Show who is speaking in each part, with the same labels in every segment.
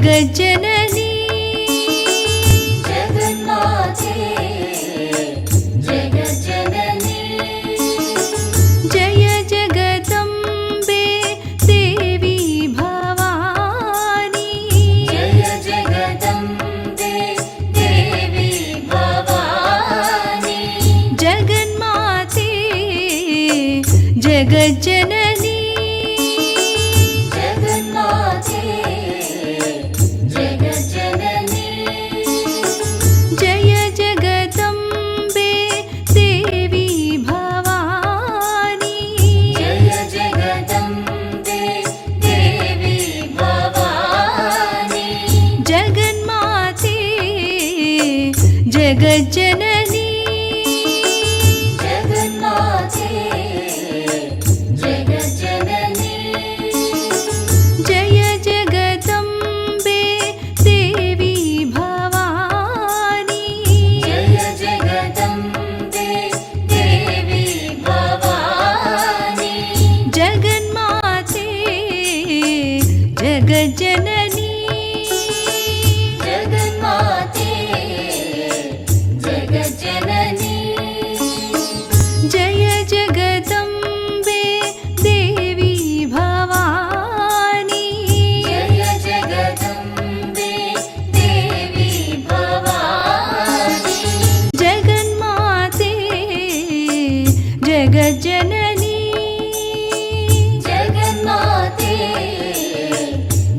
Speaker 1: जगज्जननी
Speaker 2: जगन्माते जगज्जननी
Speaker 1: जय जगदम्बे देवी भवानी
Speaker 2: जय जगदम्बे देवी भवानी
Speaker 1: जगन्माते जगज्जननी जगज्जननी
Speaker 2: जगन्माते जगज्जननी
Speaker 1: जय जगदम्बे देवी भवानी
Speaker 2: जय जगदम्बे देवी भवानी
Speaker 1: जगन्माते जगज्जननी
Speaker 2: जगन्माते जगज्जननी
Speaker 1: जय जगदम्बे देवी भवानी
Speaker 2: जय जगदम्बे देवी भवानी
Speaker 1: जगन्माते जगज्जननी
Speaker 2: जगन्माते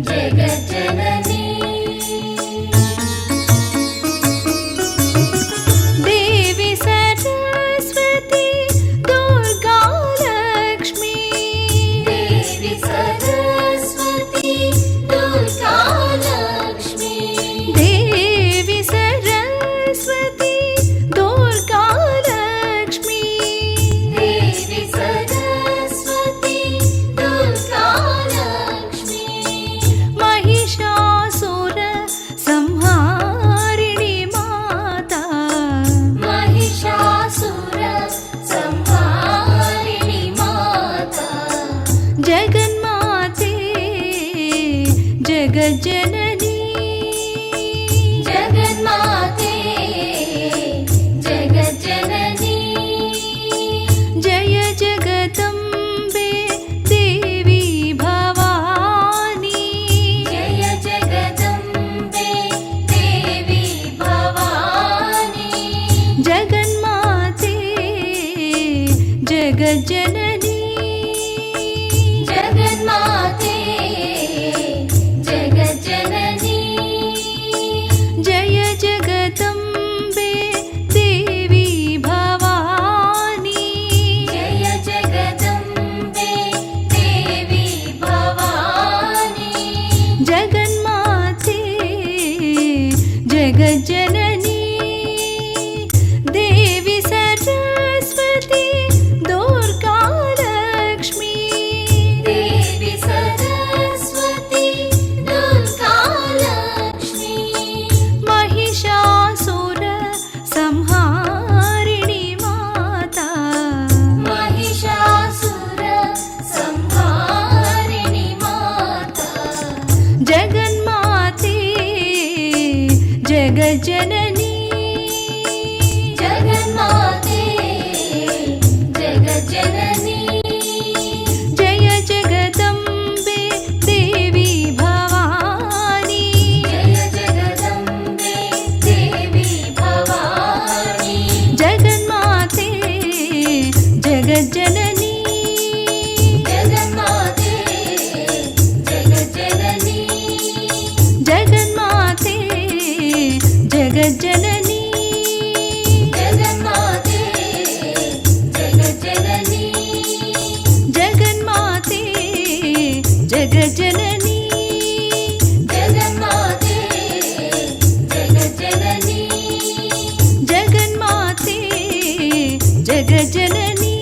Speaker 2: जगज्जननी
Speaker 1: देवी सरस्वती दुर्गा लक्ष्मी
Speaker 2: देवी सरस्वती दुर्गा लक्ष्मी
Speaker 1: देवी सरस्वती दुर्गा लक्ष्मी
Speaker 2: देवी सरस्वती दुर्गा लक्ष्मी
Speaker 1: महिषासुर संहारिणी माता
Speaker 2: महिषासुर संहारिणी माता
Speaker 1: जगन्माते जगज्जननी
Speaker 2: जगन्माते जगज्जननी
Speaker 1: जय जगदम्बे देवी भवानी
Speaker 2: जय जगदम्बे देवी भवानी
Speaker 1: जगन्माते जगज्जननी
Speaker 2: जगन्माते जगज्जननी
Speaker 1: जय जगदम्बे देवी भवानी
Speaker 2: जय जगदम्बे देवी भवानी
Speaker 1: जगन्माते जगज्जननी देवी सरस्वती दुर्गा लक्ष्मी
Speaker 2: देवी सरस्वती दुर्गा लक्ष्मी
Speaker 1: महिषासुर संहारिणी माता
Speaker 2: महिषासुर संहारिणी माता
Speaker 1: जगन्माते जगज्जननी
Speaker 2: जगन्माते जगज्जननी
Speaker 1: जय जगदम्बे देवी भवानी
Speaker 2: जय जगदम्बे देवी भवानी
Speaker 1: जगन्माते जगज्जननी
Speaker 2: जगन्माते जगज्जननी
Speaker 1: जगन्माते जगज्जननी
Speaker 2: जगन्माते जगज्जननी
Speaker 1: जगन्माते जगज्जननी
Speaker 2: जगन्माते जगज्जननी
Speaker 1: जगन्माते जगज्जननी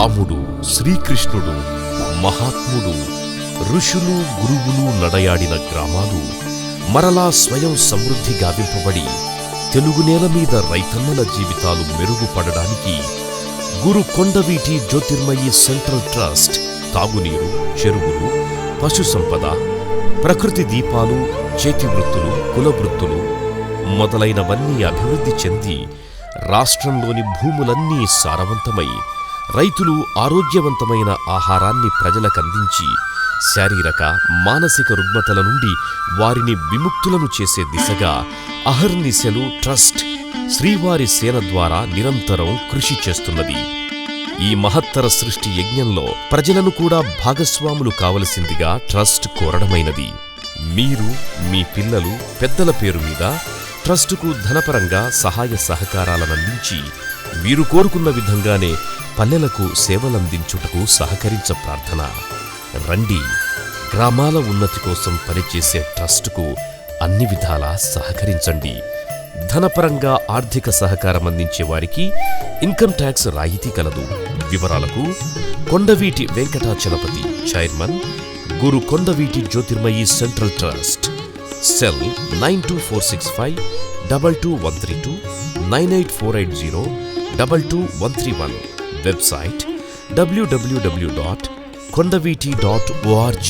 Speaker 3: రాముడు, శ్రీకృష్ణుడు, మహాత్ముడు, ఋషులు, గురువులు నడయాడిన గ్రామాలు మరలా స్వయం సమృద్ధి గావింపబడి తెలుగు నేల మీద రైతన్నల జీవితాలు మెరుగుపడడానికి గురు కొండవీటి జ్యోతిర్మయి సెంట్రల్ ట్రస్ట్ తాగునీరు, చెరువులు, పశు సంపద, ప్రకృతి దీపాలు, చేతి వృత్తులు, కుల వృత్తులు మొదలైనవన్నీ అభివృద్ధి చెంది రాష్ట్రంలోని భూములన్నీ సారవంతమై రైతులు ఆరోగ్యవంతమైన ఆహారాన్ని ప్రజలకందించి శారీరక, మానసిక రుగ్మతల నుండి వారిని విముక్తులను చేసే దిశగా అహర్నిశలు ట్రస్ట్ శ్రీవారి సేన ద్వారా నిరంతరం కృషి చేస్తున్నది. ఈ మహత్తర సృష్టి యజ్ఞంలో ప్రజలను కూడా భాగస్వాములు కావలసిందిగా ట్రస్ట్ కోరడమైనది. మీరు, మీ పిల్లలు, పెద్దల పేరు మీద ట్రస్టుకు ధనపరంగా సహాయ సహకారాలనందించి మీరు కోరుకున్న విధంగానే పల్లెలకు సేవలందించుటకు సహకరించ ప్రార్థన. రండి, గ్రామాల ఉన్నతి కోసం పనిచేసే ట్రస్టుకు అన్ని విధాలా సహకరించండి. ధనపరంగా ఆర్థిక సహకారం అందించే వారికి ఇన్కమ్ ట్యాక్స్ రాయితీ కలదు. వివరాలకు Kondaveeti Venkatachalapathi, chairman, Guru Kondaveeti Jyothirmayi central trust, cell 9246522132, 9848022131, website www.kondaviti.org.